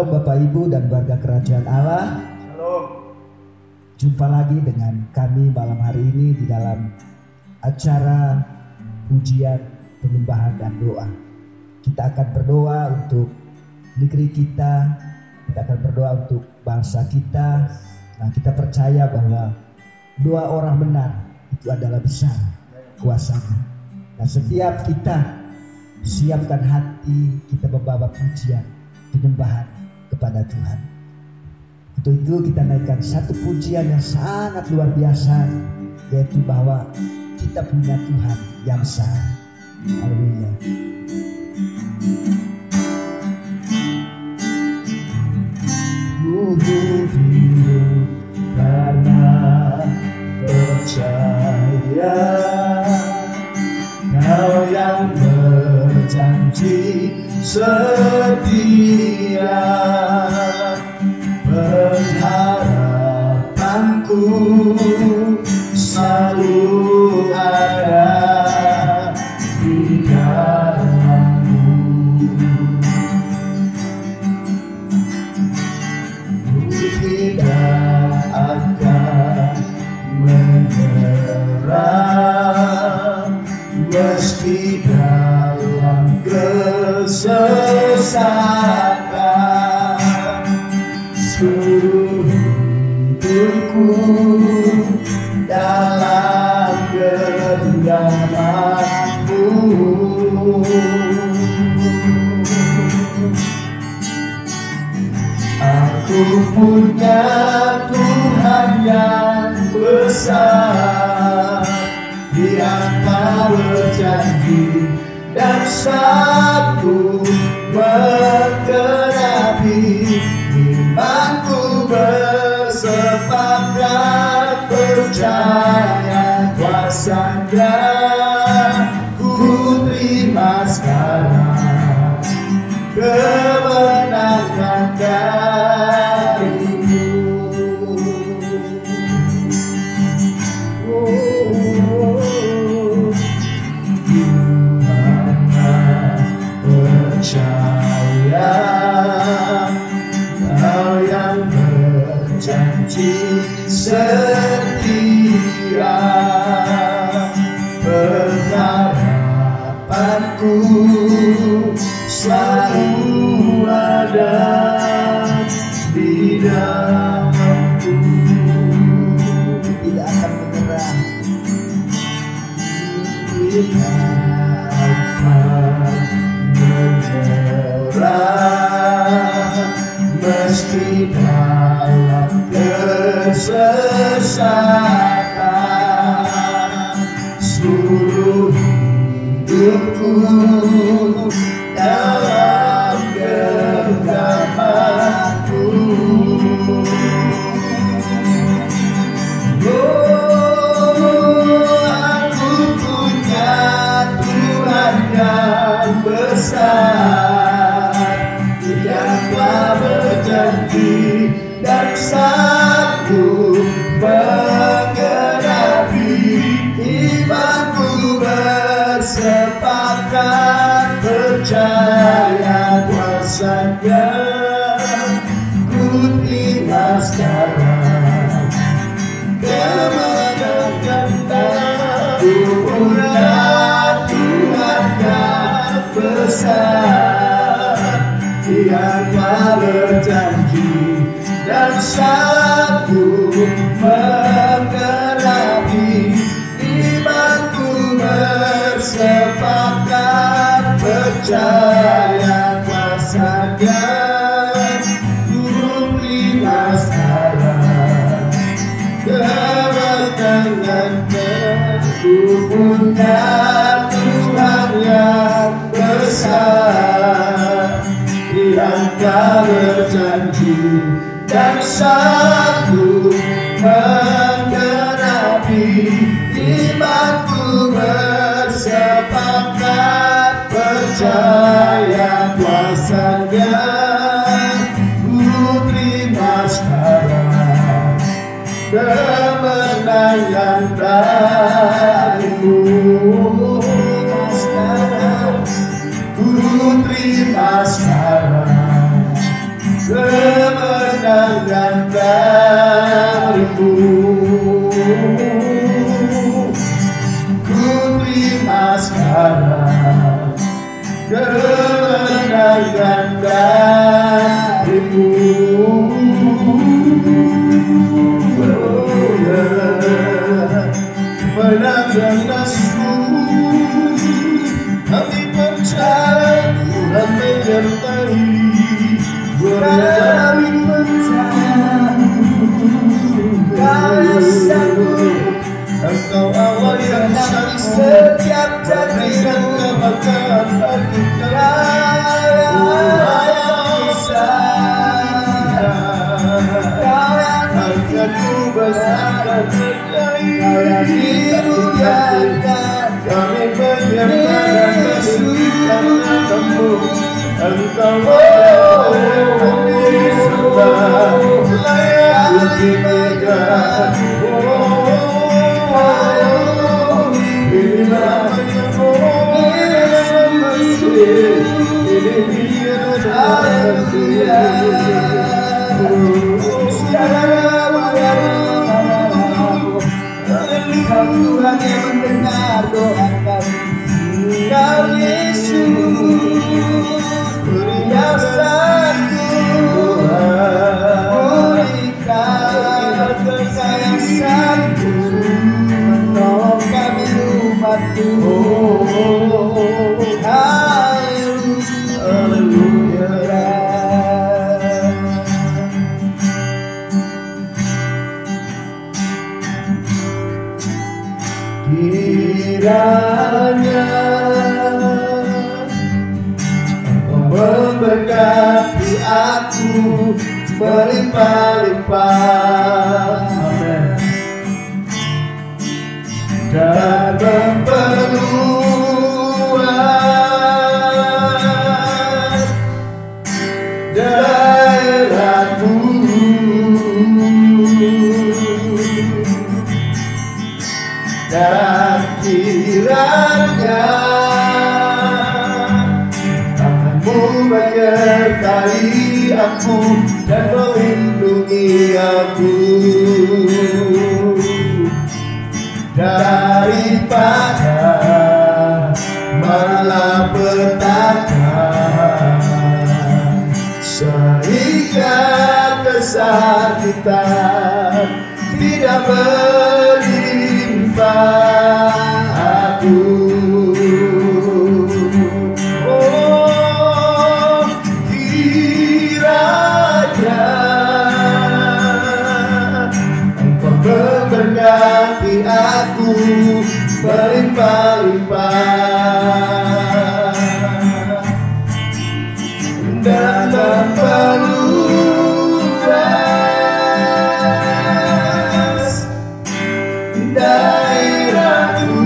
Shalom Bapak Ibu dan warga kerajaan Allah. Shalom. Jumpa lagi dengan kami malam hari ini di dalam acara pujian, penyembahan dan doa. Kita akan berdoa untuk negeri kita akan berdoa untuk bangsa kita. Nah, kita percaya bahwa doa orang benar itu adalah besar kuasanya. Nah, setiap kita siapkan hati kita membawa pujian, penyembahan kepada Tuhan. Untuk itu kita naikkan satu pujian yang sangat luar biasa, yaitu bahwa kita punya Tuhan yang sah. Haleluya. Hidup karena percaya Kau yang berjanji setia, pengharapanku selalu ada di dalam-Mu. Ku tidak akan menyerah meski dalam kesesatan. Seluruh hidupku dalam genggaman-Mu. Aku punya Tuhan yang besar, Dia tak berjanji dan sanggup menggenapi. Imanku bersepakat percaya kuasa-Nya. Ku terima sekarang kemenangan dari-Mu. Percaya Kau yang berjanji setia, pengharapanku selalu ada di dalam-Mu. Tidak akan menyerah, tidak akan menyerah meski dalam kesesatan. Seluruh hidupku dalam genggaman-Mu. Aku punya Tuhan yang besar, Dia telah berjanji dan sanggup menggenapi. Imanku bersepakat percaya kuasa-Nya. Ku terima sekarang kemenangan dari-Mu. Punya Tuhan yang besar, Dia telah berjanji dan sanggup menggenapi. Imanku bersepakat percaya kuasa-Nya. Ku terima sekarang kemenangan dari-Mu. Punya Tuhan yang besar, Dia telah berjanji dan sanggup menggenapi. Imanku bersepakat percaya kuasa-Nya. Ku terima sekarang kemenangan dari-Mu. Ku terima sekarang kemenangan darimu. Ku terima sekarang kemenangan darimu. Oh, yeah. Menangkan nasibmu, hati percaya Tuhan menyertai. Kami percaya Kau sanggup, Engkau Allah yang menang setiap janji dan kebaikan bagi kami. Kau yang akanku bersandar terjadi. Kau yang dimuliakan, kami menyerahkan kesulitan kamu. Engkau layak dipegang. Ini namanya ini dia Haleluya. Tuhan yang mendengar doa kami. Kau Yesus yang sanggup berikan kasih sanggup menolong kami umat-Mu. Haleluya. Kiranya memberkati aku berlimpah-limpah, amin, dan memperluas daerahku, dan kiranya menyertai aku dan melindungi aku daripada malapetaka, sehingga kesakitan tidak menimpa aku. Memberkati aku berlimpah-limpah dan memperluas daerahku,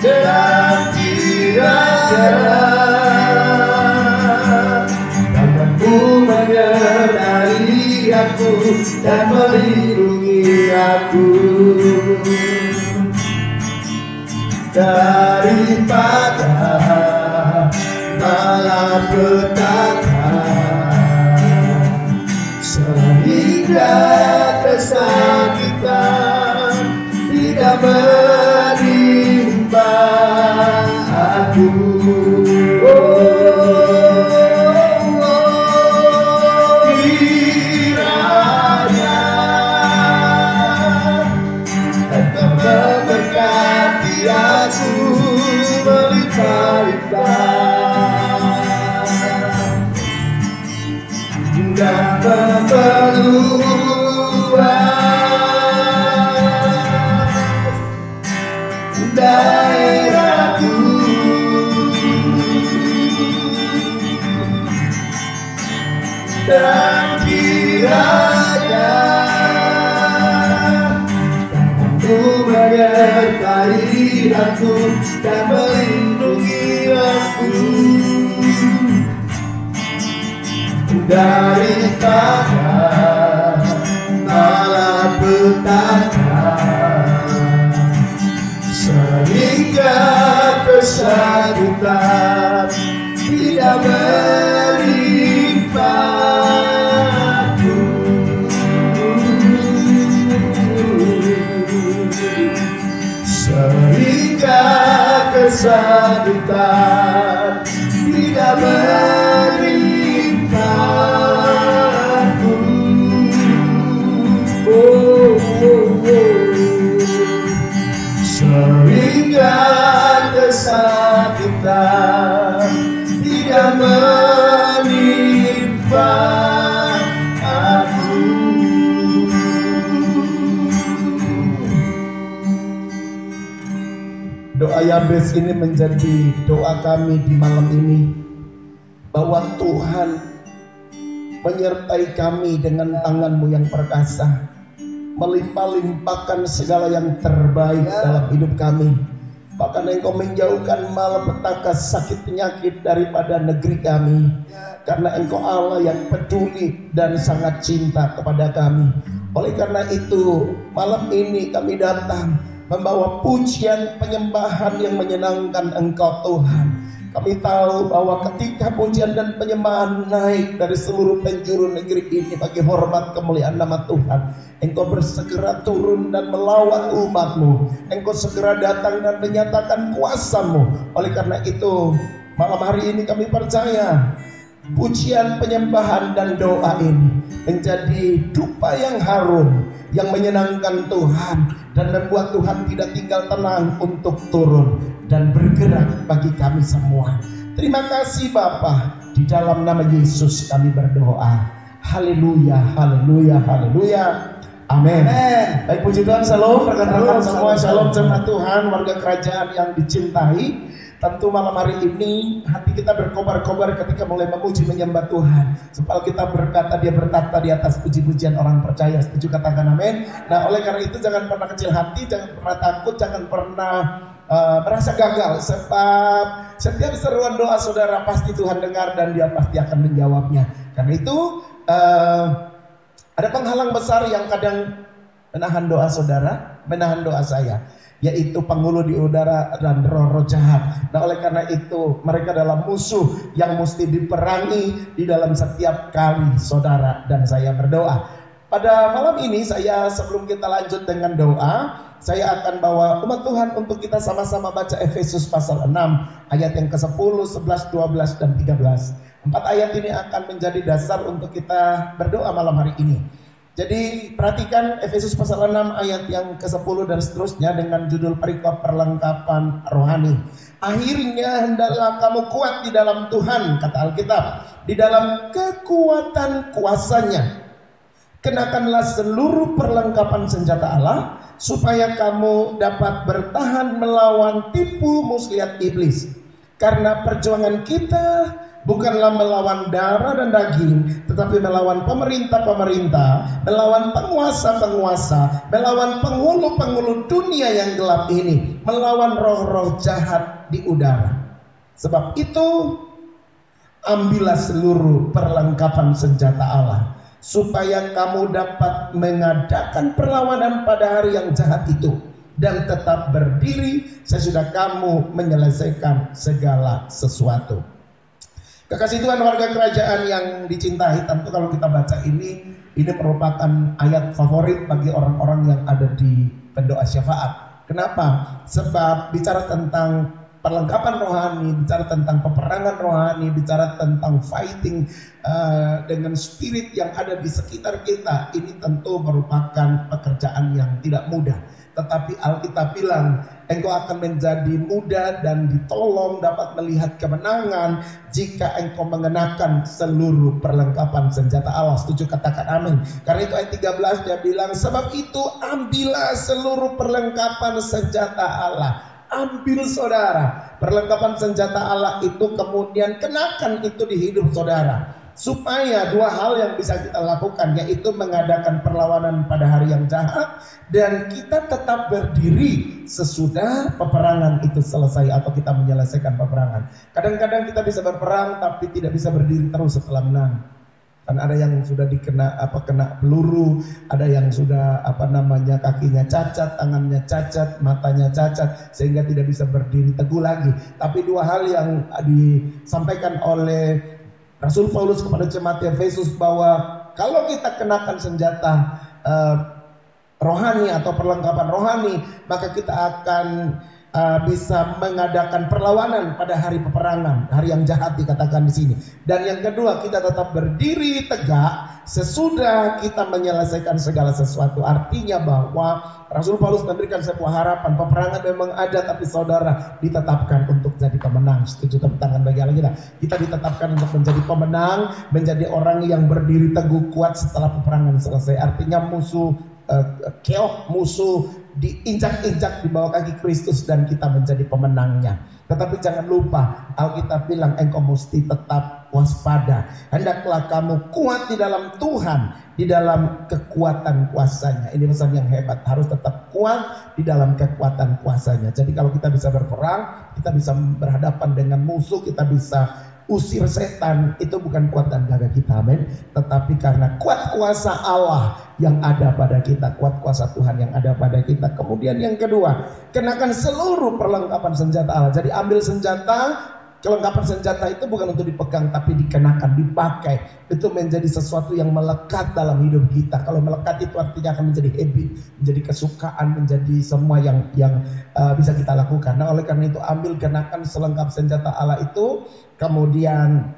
dan kiranya menyertai aku dan melindungi aku daripada malapetaka, sehingga kesakitan tidak menimpa aku. Dan memperluas daerahku, dan kiranya Aku menyertai aku dan melindungi aku daripada malapetaka, sehingga kesakitan kesakitan tidak menimpa aku. Sehingga kesakitan tidak menimpa aku. Doa Yabes ini menjadi doa kami di malam ini, bahwa Tuhan menyertai kami dengan tangan-Mu yang perkasa, melimpah-limpahkan segala yang terbaik dalam hidup kami. Bahkan Engkau menjauhkan malapetaka sakit penyakit daripada negeri kami, karena Engkau Allah yang peduli dan sangat cinta kepada kami. Oleh karena itu malam ini kami datang membawa pujian penyembahan yang menyenangkan Engkau Tuhan. Kami tahu bahwa ketika pujian dan penyembahan naik dari seluruh penjuru negeri ini bagi hormat kemuliaan nama Tuhan, Engkau bersegera turun dan melawan umat-Mu. Engkau segera datang dan menyatakan kuasa-Mu. Oleh karena itu malam hari ini kami percaya pujian, penyembahan dan doa ini menjadi dupa yang harum, yang menyenangkan Tuhan dan membuat Tuhan tidak tinggal tenang untuk turun dan bergerak bagi kami semua. Terima kasih Bapa, di dalam nama Yesus kami berdoa. Haleluya, haleluya, haleluya. Amin. Baik, puji Tuhan. Shalom rekan-rekan semua, shalom jemaat Tuhan, warga kerajaan yang dicintai. Tentu malam hari ini hati kita berkobar-kobar ketika mulai memuji menyembah Tuhan. Sebab kita berkata Dia bertata di atas puji-pujian orang percaya. Setuju, katakan amin. Nah, oleh karena itu jangan pernah kecil hati, jangan pernah takut, jangan pernah merasa gagal. Sebab setiap seruan doa saudara pasti Tuhan dengar dan Dia pasti akan menjawabnya. Karena itu ada penghalang besar yang kadang menahan doa saudara, menahan doa saya, yaitu penghulu di udara dan roh-roh jahat. Nah, oleh karena itu mereka adalah musuh yang mesti diperangi di dalam setiap kali saudara dan saya berdoa. Pada malam ini saya, sebelum kita lanjut dengan doa, saya akan bawa umat Tuhan untuk kita sama-sama baca Efesus pasal 6 ayat yang ke-10, 11, 12 dan 13. 4 ayat ini akan menjadi dasar untuk kita berdoa malam hari ini. Jadi perhatikan Efesus pasal 6 ayat yang ke-10 dan seterusnya dengan judul perikop perlengkapan rohani. Akhirnya hendaklah kamu kuat di dalam Tuhan, kata Alkitab, di dalam kekuatan kuasanya. Kenakanlah seluruh perlengkapan senjata Allah, supaya kamu dapat bertahan melawan tipu muslihat iblis. Karena perjuangan kita bukanlah melawan darah dan daging, tetapi melawan pemerintah-pemerintah, melawan penguasa-penguasa, melawan penghulu-penghulu dunia yang gelap ini, melawan roh-roh jahat di udara. Sebab itu, ambillah seluruh perlengkapan senjata Allah, supaya kamu dapat mengadakan perlawanan pada hari yang jahat itu, dan tetap berdiri sesudah kamu menyelesaikan segala sesuatu. Kekasih Tuhan, warga kerajaan yang dicintai, tentu kalau kita baca ini merupakan ayat favorit bagi orang-orang yang ada di pendoa syafaat. Kenapa? Sebab bicara tentang perlengkapan rohani, bicara tentang peperangan rohani, bicara tentang fighting dengan spirit yang ada di sekitar kita. Ini tentu merupakan pekerjaan yang tidak mudah. Tetapi Alkitab bilang, engkau akan menjadi mudah dan ditolong dapat melihat kemenangan jika engkau mengenakan seluruh perlengkapan senjata Allah. Setuju, katakan amin. Karena itu ayat 13 dia bilang, sebab itu ambillah seluruh perlengkapan senjata Allah. Ambil saudara, perlengkapan senjata Allah itu, kemudian kenakan itu di hidup saudara. Supaya dua hal yang bisa kita lakukan, yaitu mengadakan perlawanan pada hari yang jahat, dan kita tetap berdiri sesudah peperangan itu selesai atau kita menyelesaikan peperangan. Kadang-kadang kita bisa berperang tapi tidak bisa berdiri terus setelah menang. Kan ada yang sudah kena peluru, ada yang sudah kakinya cacat, tangannya cacat, matanya cacat, sehingga tidak bisa berdiri teguh lagi. Tapi dua hal yang disampaikan oleh Rasul Paulus kepada jemaat Efesus, bahwa kalau kita kenakan senjata rohani atau perlengkapan rohani, maka kita akan bisa mengadakan perlawanan pada hari peperangan, hari yang jahat dikatakan di sini. Dan yang kedua, kita tetap berdiri tegak sesudah kita menyelesaikan segala sesuatu. Artinya bahwa Rasul Paulus memberikan sebuah harapan, peperangan memang ada, tapi saudara ditetapkan untuk jadi pemenang. Setuju? Tepuk tangan bagi Allah kita. Kita ditetapkan untuk menjadi pemenang, menjadi orang yang berdiri teguh kuat setelah peperangan selesai. Artinya musuh keok, musuh diinjak-injak di bawah kaki Kristus dan kita menjadi pemenangnya. Tetapi jangan lupa, Alkitab bilang engkau mesti tetap waspada. Hendaklah kamu kuat di dalam Tuhan, di dalam kekuatan kuasanya. Ini pesan yang hebat, harus tetap kuat di dalam kekuatan kuasanya. Jadi kalau kita bisa berperang, kita bisa berhadapan dengan musuh, kita bisa usir setan, itu bukan kuat dan gagah kita, amin, tetapi karena kuat kuasa Allah yang ada pada kita, kuat kuasa Tuhan yang ada pada kita. Kemudian yang kedua, kenakan seluruh perlengkapan senjata Allah. Jadi ambil senjata, kelengkapan senjata itu bukan untuk dipegang tapi dikenakan, dipakai. Itu menjadi sesuatu yang melekat dalam hidup kita. Kalau melekat itu artinya akan menjadi habit, menjadi kesukaan, menjadi semua yang bisa kita lakukan. Nah, oleh karena itu ambil, kenakan selengkap senjata Allah itu. Kemudian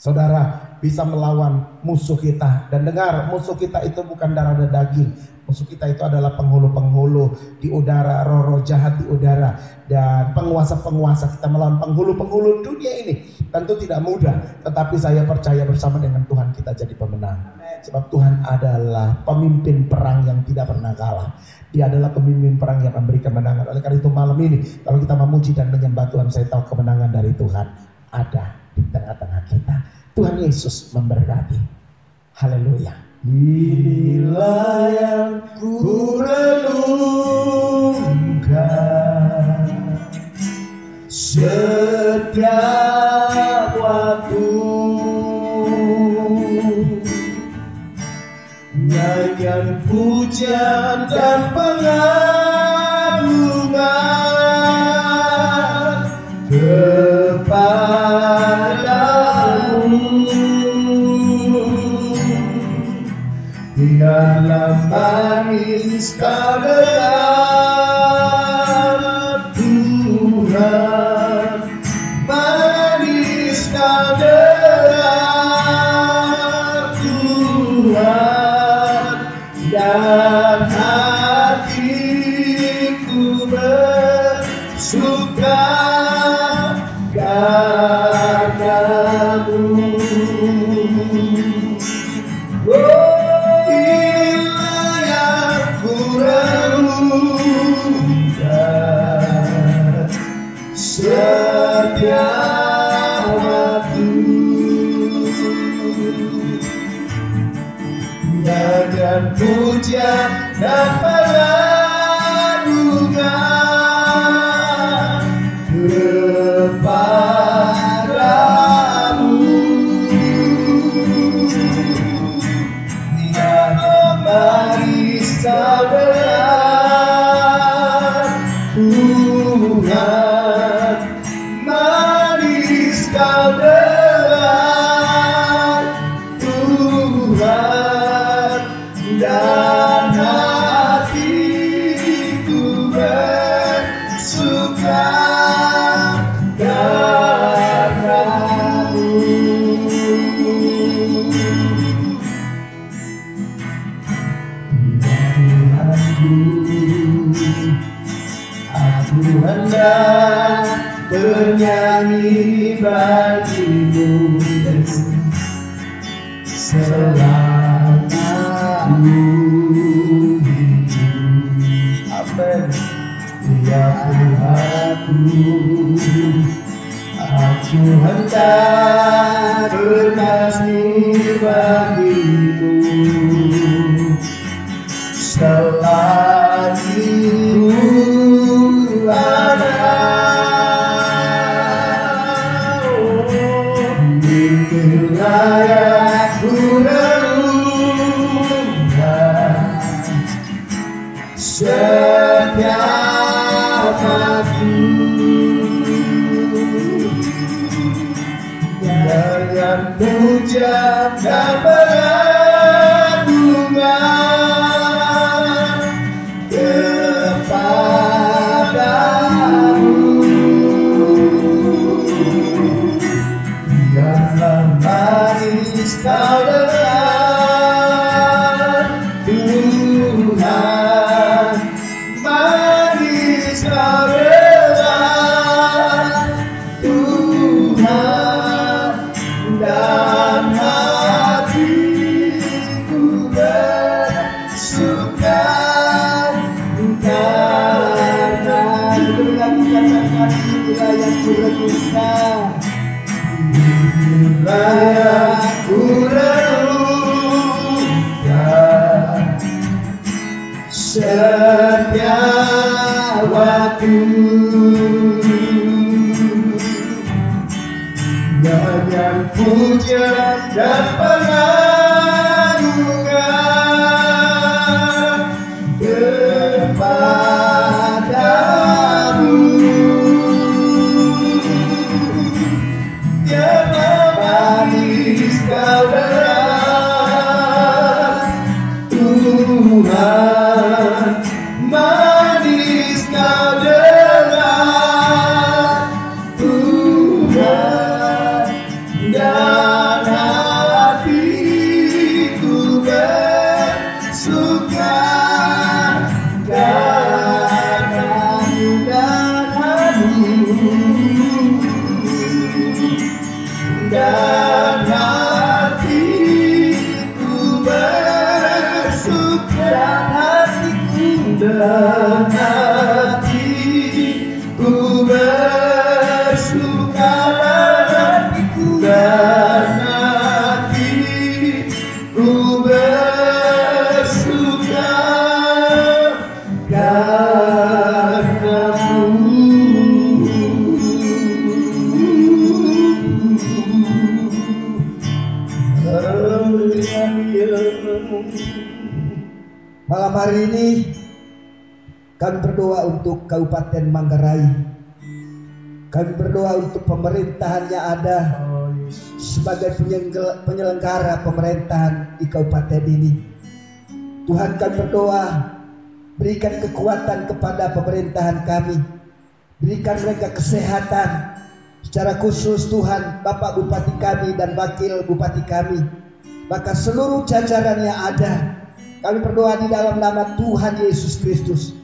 saudara bisa melawan musuh kita. Dan dengar, musuh kita itu bukan darah dan daging. Musuh kita itu adalah penghulu-penghulu di udara, roh-roh jahat di udara, dan penguasa-penguasa. Kita melawan penghulu-penghulu dunia ini. Tentu tidak mudah, tetapi saya percaya bersama dengan Tuhan kita jadi pemenang. Sebab Tuhan adalah pemimpin perang yang tidak pernah kalah. Dia adalah pemimpin perang yang memberi kemenangan. Oleh karena itu malam ini, kalau kita memuji dan menyembah Tuhan, saya tahu kemenangan dari Tuhan ada di tengah-tengah kita. Tuhan Yesus memberkati. Haleluya. Inilah yang ku renungkan setiap waktu, nyanyian pujian dan pengagungan kepadamu. Biarlah manis kebenaran Tuhan, manis kebenaran Tuhan, dan hatiku bersuka karena-Mu. Setiap waktu, nyanyian pujian dan pengagungan kepadamu. Biarlah manis kebenaran Tuhan, manis kebenaran Tuhan, dan hatiku bersuka karena-Mu. Aku hendak bernyanyi bagimu selama ku hidup. Amin. Ya Tuhanku, aku hendak bernyanyi bagimu selagi ku ada. Inilah yang ku renungkan setiap waktu, nyanyian pujian dan pengagungan kepadamu. Kau dengar, Tuhan, manis Kau dengar, Tuhan, dan hatiku bersuka karena yang katakan yang kurenungkan. Aku renungkan setiap waktu dengan pujian dan pengagungan kepadamu. Manis Kau dengar, Tuhan, manis Kau dengar, Tuhan, dan hatiku bersuka karenamu dan dan hatiku bersuka, dan hatiku bersuka, dan hatiku bersuka Malam hari ini kami berdoa untuk Kabupaten Manggarai. Kami berdoa untuk pemerintahan yang ada sebagai penyelenggara pemerintahan di kabupaten ini. Tuhan, kami berdoa, berikan kekuatan kepada pemerintahan kami, berikan mereka kesehatan. Secara khusus Tuhan, Bapak Bupati kami dan Wakil Bupati kami, bahkan seluruh jajaran yang ada, kami berdoa di dalam nama Tuhan Yesus Kristus.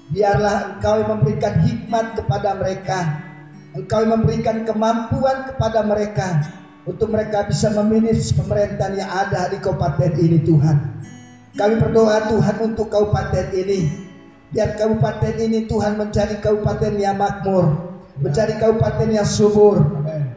Biarlah Engkau memberikan hikmat kepada mereka, Engkau memberikan kemampuan kepada mereka, untuk mereka bisa memanage pemerintahan yang ada di kabupaten ini Tuhan. Kami berdoa Tuhan untuk kabupaten ini, biar kabupaten ini Tuhan menjadi kabupaten yang makmur, menjadi kabupaten yang subur.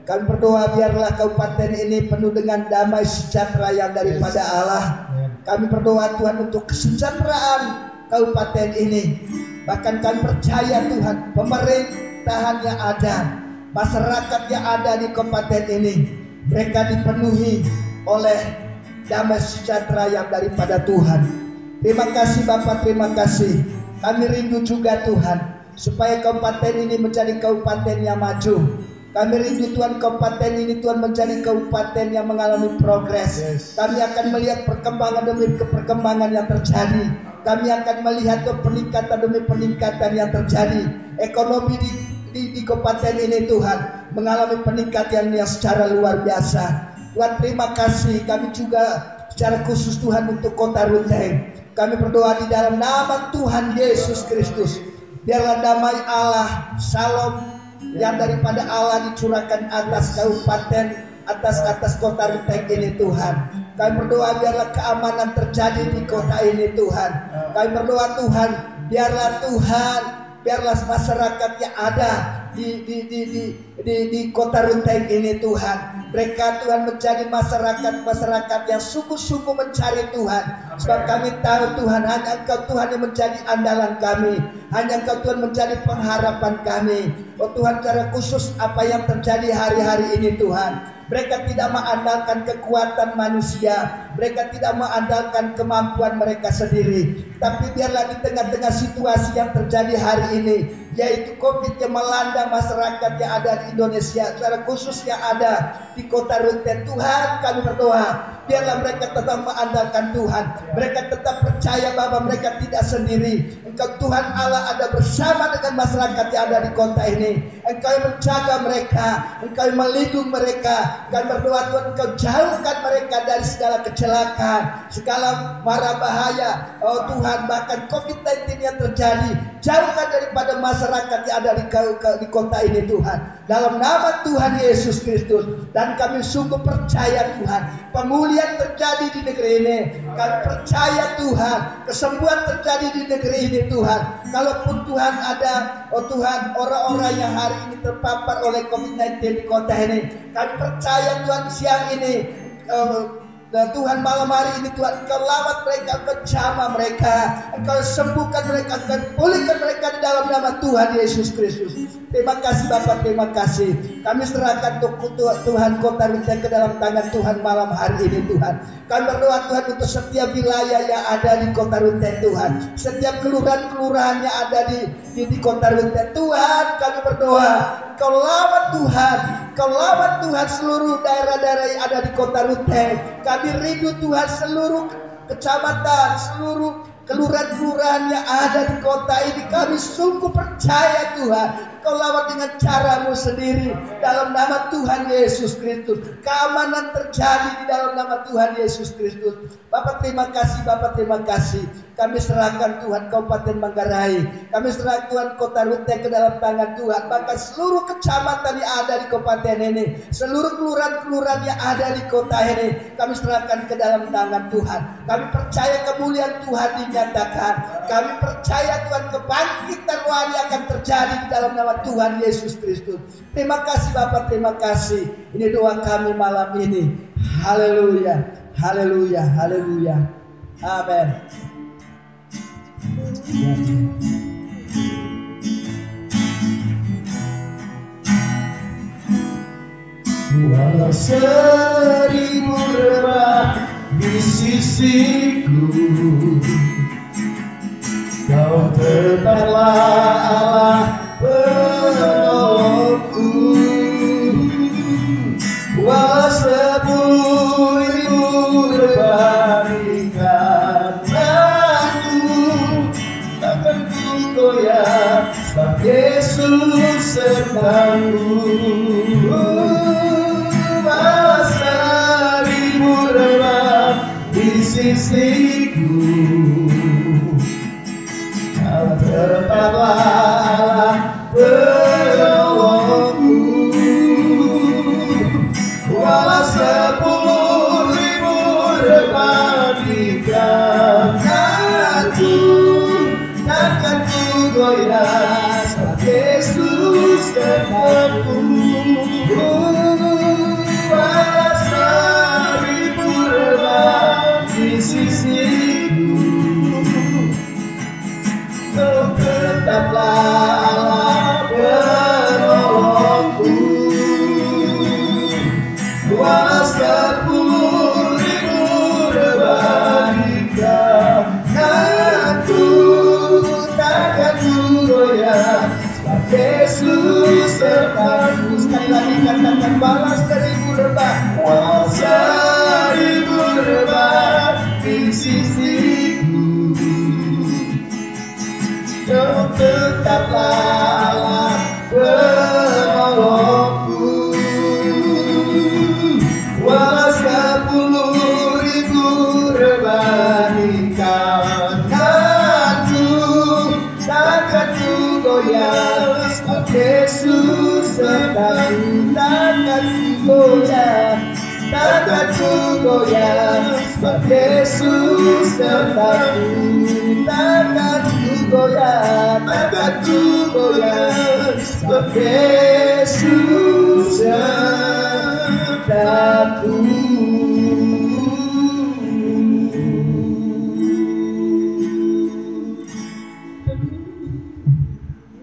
Kami berdoa biarlah kabupaten ini penuh dengan damai sejahtera yang daripada Allah. Kami berdoa Tuhan untuk kesejahteraan kabupaten ini. Bahkan kami percaya Tuhan, pemerintahan yang ada, masyarakat yang ada di kabupaten ini, mereka dipenuhi oleh damai sejahtera yang daripada Tuhan. Terima kasih Bapak, terima kasih. Kami rindu juga Tuhan, supaya kabupaten ini menjadi kabupaten yang maju. Kami rindu Tuhan, kabupaten ini Tuhan menjadi kabupaten yang mengalami progres. Kami akan melihat perkembangan demi perkembangan yang terjadi. Kami akan melihat peningkatan demi peningkatan yang terjadi. Ekonomi di kabupaten ini Tuhan mengalami peningkatan yang secara luar biasa. Tuhan, terima kasih. Kami juga secara khusus Tuhan untuk Kota Ruteng, kami berdoa di dalam nama Tuhan Yesus Kristus. Biarlah damai Allah, Shalom yang daripada Allah dicurahkan atas kabupaten, atas kota Ruteng ini Tuhan. Kami berdoa biarlah keamanan terjadi di kota ini Tuhan. Kami berdoa Tuhan, biarlah masyarakat yang ada di kota Ruteng ini Tuhan, mereka Tuhan menjadi masyarakat yang sungguh-sungguh mencari Tuhan. Sebab kami tahu Tuhan, hanya Engkau Tuhan yang menjadi andalan kami, hanya Engkau Tuhan menjadi pengharapan kami. Oh Tuhan, secara khusus apa yang terjadi hari-hari ini Tuhan, mereka tidak mengandalkan kekuatan manusia, mereka tidak mengandalkan kemampuan mereka sendiri, tapi biarlah di tengah-tengah situasi yang terjadi hari ini, yaitu COVID yang melanda masyarakat yang ada di Indonesia, secara khusus yang ada di kota Ruteng, Tuhan kami berdoa, biarlah mereka tetap mengandalkan Tuhan, mereka tetap percaya bahwa mereka tidak sendiri. Engkau Tuhan Allah ada bersama dengan masyarakat yang ada di kota ini. Engkau yang menjaga mereka, Engkau yang melindungi mereka. Kami berdoa Tuhan, Engkau jauhkan mereka dari segala kecelakaan, segala mara bahaya. Oh Tuhan, bahkan COVID-19 yang terjadi, jauhkan daripada masyarakat yang ada di kota ini Tuhan, dalam nama Tuhan Yesus Kristus. Dan kami sungguh percaya Tuhan, pemulihan terjadi di negeri ini. Kami percaya Tuhan, kesembuhan terjadi di negeri ini Tuhan. Kalaupun Tuhan ada, oh Tuhan, orang-orang yang hari ini terpapar oleh COVID-19 di kota ini, kami percaya Tuhan siang ini, dan Tuhan malam hari ini Tuhan, Engkau lawat mereka, Engkau jamah mereka, Engkau sembuhkan mereka, Engkau pulihkan mereka di dalam nama Tuhan Yesus Kristus. Terima kasih Bapak, terima kasih. Kami serahkan Tuhan kota Rute ke dalam tangan Tuhan malam hari ini Tuhan. Kami berdoa Tuhan untuk setiap wilayah yang ada di kota Rute Tuhan, setiap kelurahan-kelurahan yang ada di kota Rute Tuhan. Kami berdoa Kau lawat Tuhan, Kau lawat Tuhan seluruh daerah-daerah yang ada di kota Rute. Kami rindu Tuhan seluruh kecamatan, seluruh kelurahan-kelurahan yang ada di kota ini. Kami sungguh percaya Tuhan, Kau lawat dengan caramu sendiri dalam nama Tuhan Yesus Kristus. Keamanan terjadi di dalam nama Tuhan Yesus Kristus. Bapak terima kasih, Bapak terima kasih. Kami serahkan Tuhan Kabupaten Manggarai, kami serahkan Tuhan kota Rute ke dalam tangan Tuhan. Bahkan seluruh kecamatan yang ada di kabupaten ini, seluruh kelurahan-kelurahan yang ada di kota ini, kami serahkan ke dalam tangan Tuhan. Kami percaya kemuliaan Tuhan dinyatakan. Kami percaya Tuhan kebangkitan rohani akan terjadi di dalam nama Tuhan Yesus Kristus. Terima kasih Bapak, terima kasih. Ini doa kami malam ini. Haleluya, haleluya, haleluya. Amin. Walau 1000 rebah di sisiku, Kau tetaplah Allah penolongku. Walau 10.000 rebah di kananku, takkan ku goyah, sebab Yesus sertaku. Walau 1000 rebah di sisiku, Kau tetaplah Allah penolongku. Walau 10.000 rebah di kananku, takkan ku goyah, sebab Yesus sertaku. Walau 1000 rebah di sisiku, Kau tetaplah Allah penolongku. Walau 10.000 rebah di kananku, takkan ku goyah, sebab Yesus sertaku. Sekali lagi katakan, walau 1000 rebah, walau 1000 rebah di sisiku, Kau tetaplah Allah penolongku. Walau 10.000 rebah di kananku, takkan ku goyah, sebab Yesus sertaku. Takkan ku goyah, takkan ku goyah, sebab Yesus sertaku. Takkan ku goyah, takkan ku goyah, sebab Yesus sertaku.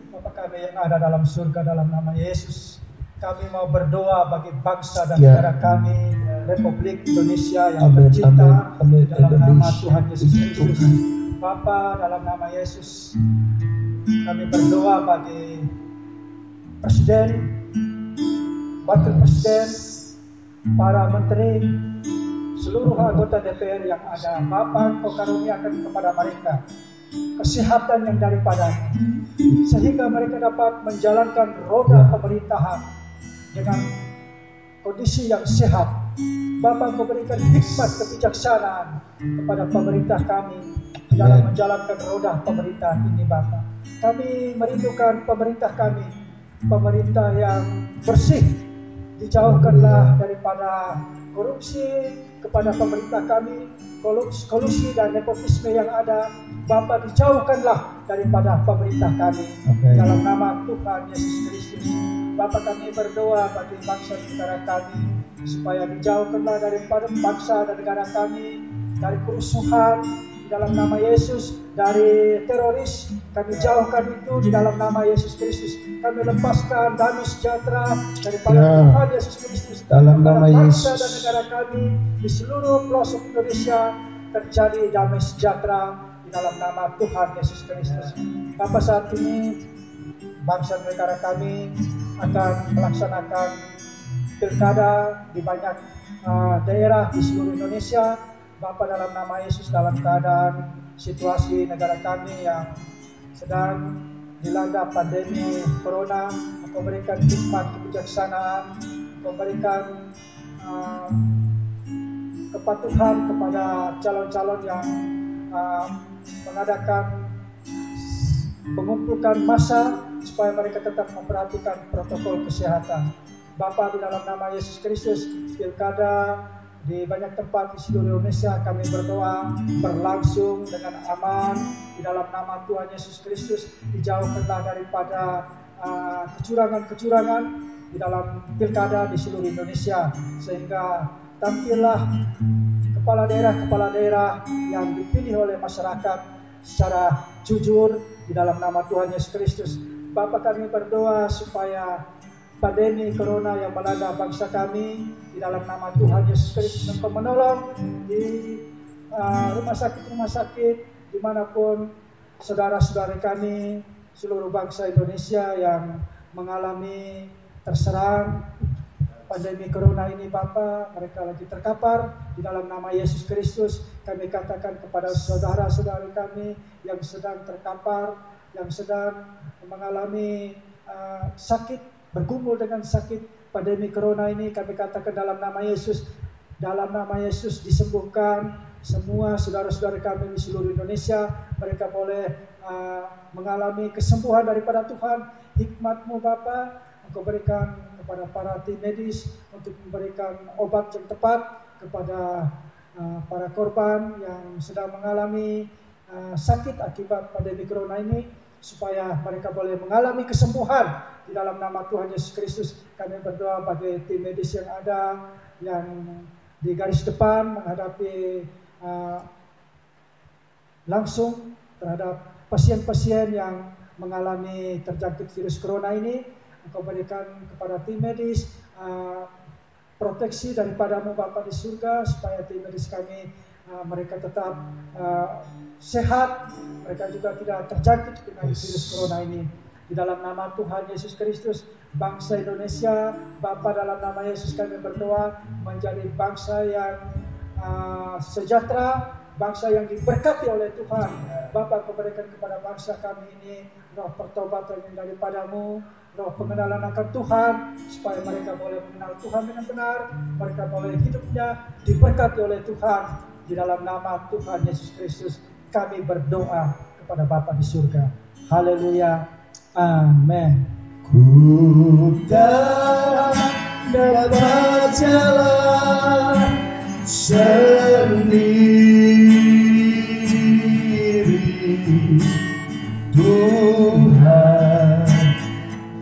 Bapa kami yang ada dalam surga, dalam nama Yesus, kami mau berdoa bagi bangsa dan negara kami, Republik Indonesia yang tercinta, dalam nama Tuhan Yesus Kristus. Bapa, dalam nama Yesus, kami berdoa bagi Presiden, Wakil Presiden, para menteri, seluruh anggota DPR yang ada. Bapa, Engkau karuniakan kepada mereka kesehatan yang daripadanya, sehingga mereka dapat menjalankan roda pemerintahan dengan kondisi yang sehat. Bapa, Engkau berikan hikmat kebijaksanaan kepada pemerintah kami dalam menjalankan roda pemerintahan ini, Bapa. Kami merindukan pemerintah kami, pemerintah yang bersih. Dijauhkanlah daripada korupsi kepada pemerintah kami, kolusi dan nepotisme yang ada. Bapa, dijauhkanlah daripada pemerintah kami. Dalam nama Tuhan Yesus Kristus, Bapa, kami berdoa bagi bangsa dan negara kami, supaya dijauhkanlah daripada bangsa dan negara kami dari kerusuhan di dalam nama Yesus, dari teroris. Kami jauhkan itu di dalam nama Yesus Kristus. Kami lepaskan damai sejahtera daripada Tuhan Yesus Kristus dalam nama bangsa Yesus dan negara kami di seluruh pelosok Indonesia. Terjadi damai sejahtera di dalam nama Tuhan Yesus Kristus. Bapa, saat ini bangsa dan negara kami akan melaksanakan pilkada di banyak daerah di seluruh Indonesia. Bapa, dalam nama Yesus, dalam keadaan situasi negara kami yang sedang dilanda pandemi corona, Engkau berikan hikmat kebijaksanaan, Engkau berikan kepatuhan kepada calon-calon yang mengadakan mengumpulkan massa supaya mereka tetap memperhatikan protokol kesehatan. Bapa, di dalam nama Yesus Kristus, pilkada di banyak tempat di seluruh Indonesia kami berdoa berlangsung dengan aman di dalam nama Tuhan Yesus Kristus. Dijauhkanlah daripada kecurangan-kecurangan di dalam pilkada di seluruh Indonesia, sehingga tampillah kepala daerah yang dipilih oleh masyarakat secara jujur di dalam nama Tuhan Yesus Kristus. Bapa, kami berdoa supaya pandemi corona yang melanda bangsa kami di dalam nama Tuhan Yesus Kristus, Engkau menolong di rumah sakit dimanapun saudara-saudara kami seluruh bangsa Indonesia yang mengalami terserang pandemi corona ini. Bapa, mereka lagi terkapar di dalam nama Yesus Kristus. Kami katakan kepada saudara-saudara kami yang sedang terkapar, yang sedang mengalami sakit, bergumul dengan sakit pandemi corona ini, kami katakan dalam nama Yesus, disembuhkan semua saudara-saudara kami di seluruh Indonesia. Mereka boleh mengalami kesembuhan daripada Tuhan. Hikmat-Mu Bapa, Engkau berikan kepada para tim medis untuk memberikan obat yang tepat kepada para korban yang sedang mengalami sakit akibat pandemi corona ini, supaya mereka boleh mengalami kesembuhan di dalam nama Tuhan Yesus Kristus. Kami berdoa bagi tim medis yang ada, yang di garis depan menghadapi langsung terhadap pasien-pasien yang mengalami terjangkit virus corona ini. Engkau berikan kepada tim medis proteksi daripada-Mu Bapa di surga, supaya tim medis kami mereka tetap sehat, mereka juga tidak terjangkit dengan virus corona ini. Di dalam nama Tuhan Yesus Kristus, bangsa Indonesia, Bapa, dalam nama Yesus kami berdoa menjadi bangsa yang sejahtera, bangsa yang diberkati oleh Tuhan. Bapa, Kau berikan kepada bangsa kami ini roh pertobatan yang daripada-Mu, roh pengenalan akan Tuhan, supaya mereka boleh mengenal Tuhan dengan benar, mereka boleh hidupnya diberkati oleh Tuhan. Di dalam nama Tuhan Yesus Kristus kami berdoa kepada Bapa di surga. Haleluya. Amin. Ku tak dapat jalan sendiri, Tuhan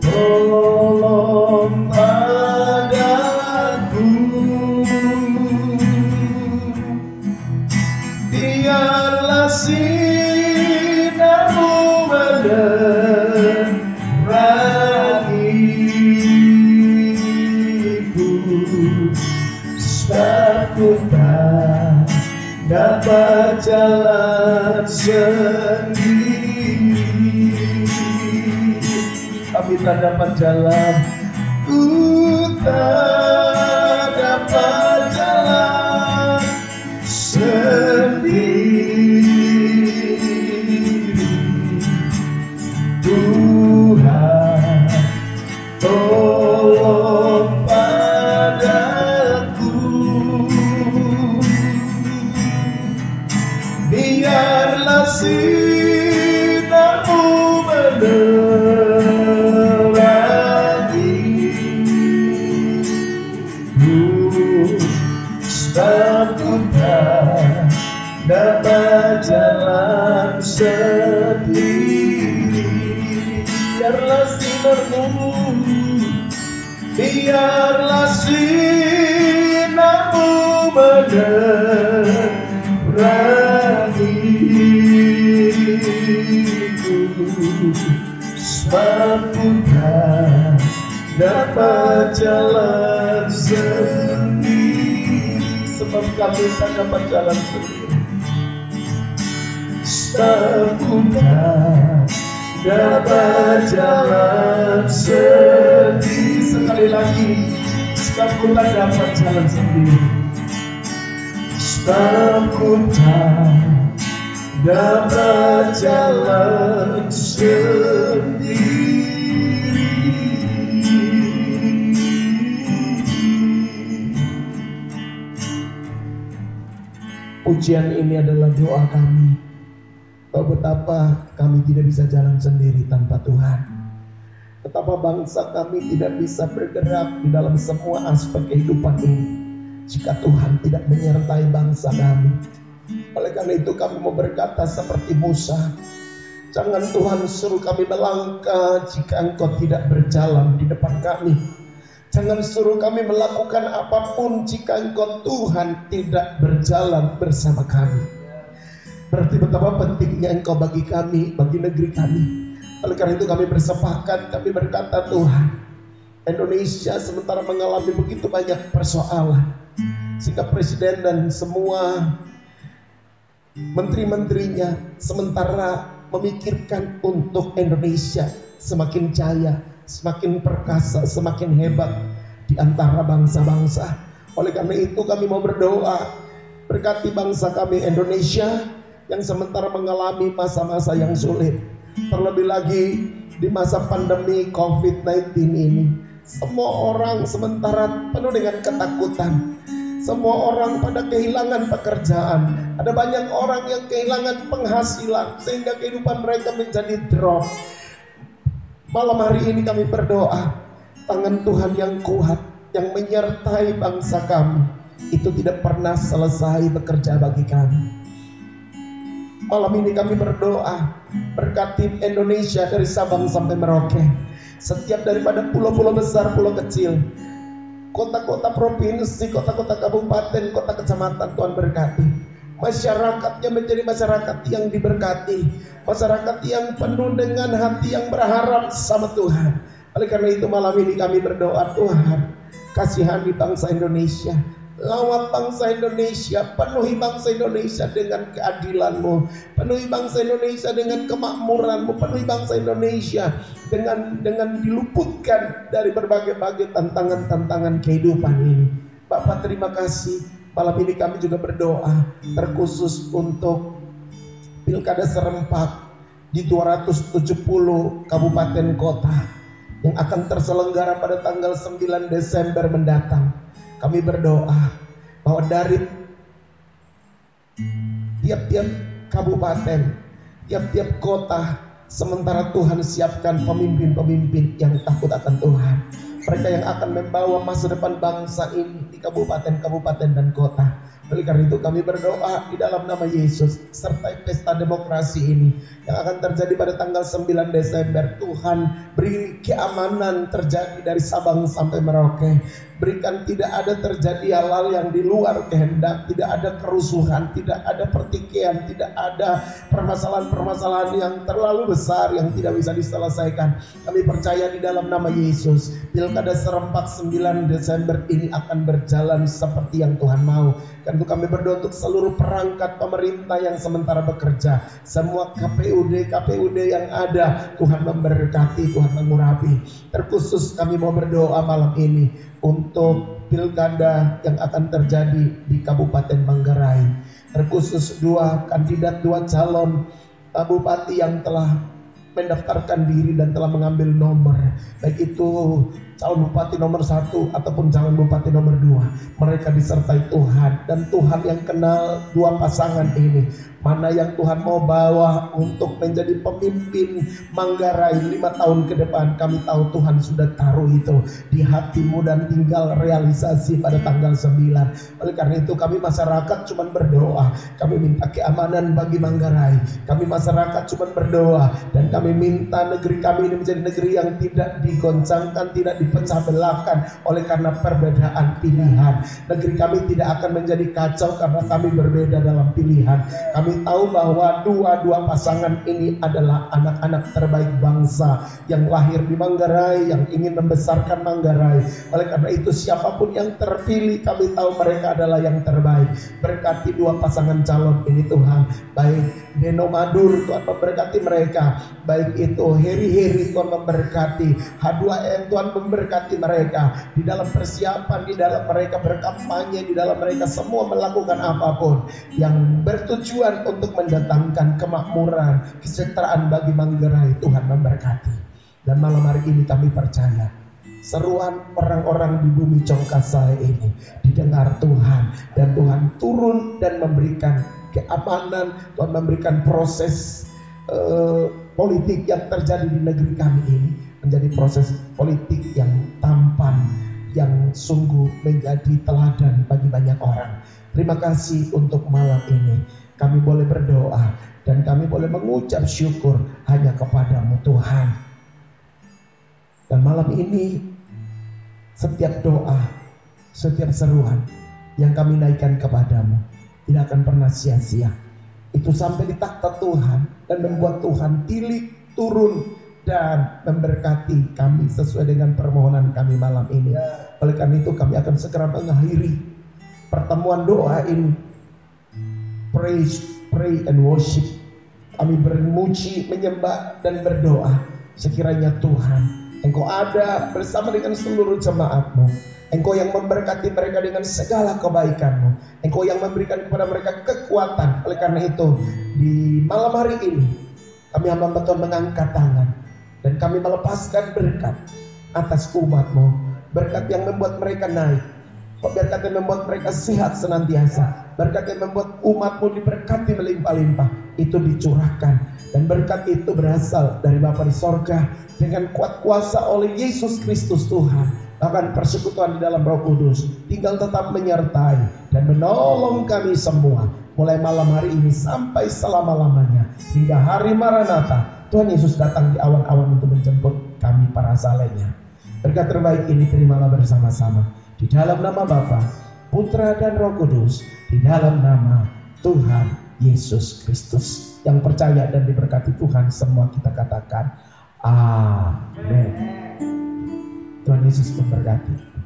tolong padaku, biarlah sinar-Mu menerangiku, sebab ku tak dapat jalan sendiri. Kami tak dapat jalan, ku tak dapat jalan sendiri. dapat jalan sendiri. Biarlah sinarmu, biarlah sinarmu menerangiku, sebab ku tak dapat jalan sendiri, sebab kami tak dapat jalan sendiri, sebab ku tak dapat jalan sendiri. Sekali lagi, sebab ku tak dapat jalan sendiri, sebab ku tak dapat jalan sendiri. Pujian ini adalah doa kami, bahwa betapa kami tidak bisa jalan sendiri tanpa Tuhan. Betapa bangsa kami tidak bisa bergerak di dalam semua aspek kehidupan ini jika Tuhan tidak menyertai bangsa kami. Oleh karena itu kami mau berkata seperti Musa, jangan Tuhan suruh kami melangkah jika Engkau tidak berjalan di depan kami. Jangan suruh kami melakukan apapun jika Engkau Tuhan tidak berjalan bersama kami. Berarti betapa pentingnya Engkau bagi kami, bagi negeri kami. Oleh karena itu kami bersepakat, kami berkata, Tuhan, Indonesia sementara mengalami begitu banyak persoalan, sehingga Presiden dan semua menteri-menterinya sementara memikirkan untuk Indonesia semakin jaya, semakin perkasa, semakin hebat di antara bangsa-bangsa. Oleh karena itu kami mau berdoa, berkati bangsa kami Indonesia yang sementara mengalami masa-masa yang sulit. Terlebih lagi di masa pandemi COVID-19 ini, semua orang sementara penuh dengan ketakutan. Semua orang pada kehilangan pekerjaan. Ada banyak orang yang kehilangan penghasilan sehingga kehidupan mereka menjadi drop. Malam hari ini kami berdoa, tangan Tuhan yang kuat yang menyertai bangsa kami itu tidak pernah selesai bekerja bagi kami. Malam ini kami berdoa, berkati Indonesia dari Sabang sampai Merauke, setiap daripada pulau-pulau besar, pulau kecil, kota-kota provinsi, kota-kota kabupaten, kota kecamatan, Tuhan berkati. Masyarakatnya menjadi masyarakat yang diberkati, masyarakat yang penuh dengan hati yang berharap sama Tuhan. Oleh karena itu malam ini kami berdoa, Tuhan kasihani bangsa Indonesia, lawat bangsa Indonesia, penuhi bangsa Indonesia dengan keadilan-Mu, penuhi bangsa Indonesia dengan kemakmuran-Mu, penuhi bangsa Indonesia dengan diluputkan dari berbagai-bagai tantangan-tantangan kehidupan ini. Bapak terima kasih. Malam ini kami juga berdoa terkhusus untuk pilkada serempak di 270 kabupaten kota yang akan terselenggara pada tanggal 9 Desember mendatang. Kami berdoa bahwa dari tiap-tiap kabupaten, tiap-tiap kota, sementara Tuhan siapkan pemimpin-pemimpin yang takut akan Tuhan. Mereka yang akan membawa masa depan bangsa ini di kabupaten-kabupaten dan kota. Oleh karena itu kami berdoa di dalam nama Yesus, sertai pesta demokrasi ini yang akan terjadi pada tanggal 9 Desember. Tuhan beri keamanan terjadi dari Sabang sampai Merauke. Berikan tidak ada terjadi hal-hal yang di luar kehendak, tidak ada kerusuhan, tidak ada pertikaian, tidak ada permasalahan-permasalahan yang terlalu besar yang tidak bisa diselesaikan. Kami percaya di dalam nama Yesus, pilkada serempak 9 Desember ini akan berjalan seperti yang Tuhan mau. Dan untuk kami berdoa untuk seluruh perangkat pemerintah yang sementara bekerja, semua KPUD yang ada, Tuhan memberkati, Tuhan mengurapi. Terkhusus kami mau berdoa malam ini untuk pilkada yang akan terjadi di Kabupaten Manggarai. Terkhusus dua calon bupati yang telah mendaftarkan diri dan telah mengambil nomor, baik itu calon bupati nomor 1 ataupun calon bupati nomor 2, mereka disertai Tuhan, dan Tuhan yang kenal dua pasangan ini, mana yang Tuhan mau bawa untuk menjadi pemimpin Manggarai 5 tahun ke depan. Kami tahu Tuhan sudah taruh itu di hatimu dan tinggal realisasi pada tanggal 9. Oleh karena itu kami masyarakat cuma berdoa, kami minta keamanan bagi Manggarai, kami masyarakat cuma berdoa, dan kami minta negeri kami ini menjadi negeri yang tidak digoncangkan, tidak dipecah belahkan oleh karena perbedaan pilihan. Negeri kami tidak akan menjadi kacau karena kami berbeda dalam pilihan. Kami tahu bahwa dua pasangan ini adalah anak-anak terbaik bangsa yang lahir di Manggarai, yang ingin membesarkan Manggarai. Oleh karena itu siapapun yang terpilih, kami tahu mereka adalah yang terbaik. Berkati dua pasangan calon ini Tuhan, baik Deno Madur, Tuhan memberkati mereka, baik itu Heri Tuhan memberkati, H2M Tuhan memberkati mereka di dalam persiapan, di dalam mereka berkampanye, di dalam mereka semua melakukan apapun yang bertujuan untuk mendatangkan kemakmuran, kesejahteraan bagi Manggarai. Tuhan memberkati. Dan malam hari ini kami percaya seruan orang-orang di bumi Congkasai ini didengar Tuhan, dan Tuhan turun dan memberikan keamanan. Tuhan memberikan proses politik yang terjadi di negeri kami ini menjadi proses politik yang tampan, yang sungguh menjadi teladan bagi banyak orang. Terima kasih untuk malam ini. Kami boleh berdoa dan kami boleh mengucap syukur hanya kepadamu Tuhan. Dan malam ini setiap doa, setiap seruan yang kami naikkan kepadamu tidak akan pernah sia-sia. Itu sampai di takhta Tuhan dan membuat Tuhan tilik turun dan memberkati kami sesuai dengan permohonan kami malam ini. Oleh karena itu kami akan segera mengakhiri pertemuan doa ini. Pray and worship. Kami bermuji, menyembah dan berdoa. Sekiranya Tuhan, Engkau ada bersama dengan seluruh jemaat-Mu. Engkau yang memberkati mereka dengan segala kebaikan-Mu. Engkau yang memberikan kepada mereka kekuatan. Oleh karena itu di malam hari ini kami hamba Tuhan mengangkat tangan dan kami melepaskan berkat atas umat-Mu. Berkat yang membuat mereka naik, berkat yang membuat mereka sehat senantiasa, berkat yang membuat umat-Mu diberkati melimpah-limpah. Itu dicurahkan, dan berkat itu berasal dari Bapa di sorga dengan kuat kuasa oleh Yesus Kristus Tuhan. Bahkan persekutuan di dalam Roh Kudus tinggal tetap menyertai dan menolong kami semua mulai malam hari ini sampai selama-lamanya hingga hari Maranatha. Tuhan Yesus datang di awan-awan untuk menjemput kami para salehnya. Berkat terbaik ini terimalah bersama-sama di dalam nama Bapa, Putra dan Roh Kudus, di dalam nama Tuhan Yesus Kristus. Yang percaya dan diberkati Tuhan semua kita katakan amin. Tuhan Yesus memberkati.